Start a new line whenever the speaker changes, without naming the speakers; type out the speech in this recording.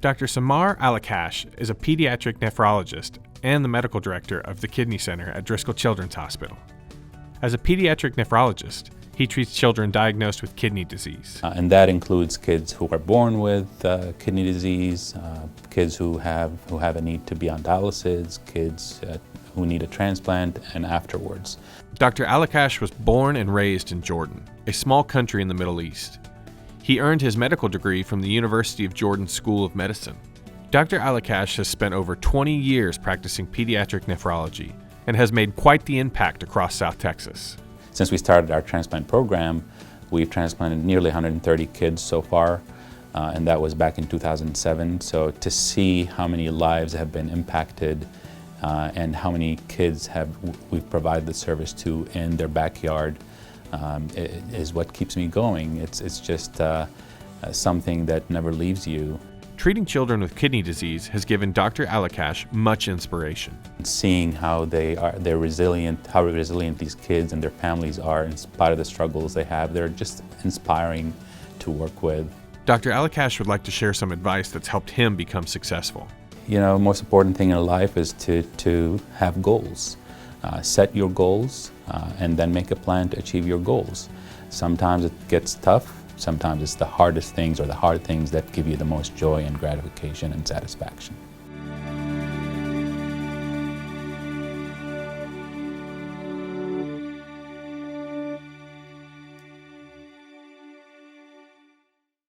Dr. Samhar Al-Akash is a pediatric nephrologist and the medical director of the Kidney Center at Driscoll Children's Hospital. As a pediatric nephrologist, he treats children diagnosed with kidney disease.
And that includes kids who are born with kidney disease, kids who have a need to be on dialysis, kids who need a transplant, and afterwards.
Dr. Al-Akash was born and raised in Jordan, a small country in the Middle East. He earned his medical degree from the University of Jordan School of Medicine. Dr. Al-Akash has spent over 20 years practicing pediatric nephrology and has made quite the impact across South Texas.
Since we started our transplant program, we've transplanted nearly 130 kids so far, and that was back in 2007. So to see how many lives have been impacted and how many kids we've provided the service to in their backyard is what keeps me going. It's just something that never leaves you.
Treating children with kidney disease has given Dr. Al-Akash much inspiration.
Seeing how they're resilient, how resilient these kids and their families are in spite of the struggles they have, they're just inspiring to work with.
Dr. Al-Akash would like to share some advice that's helped him become successful.
You know, the most important thing in life is to have goals. Set your goals and then make a plan to achieve your goals. Sometimes it gets tough. Sometimes it's the hardest things or the hard things that give you the most joy and gratification and satisfaction.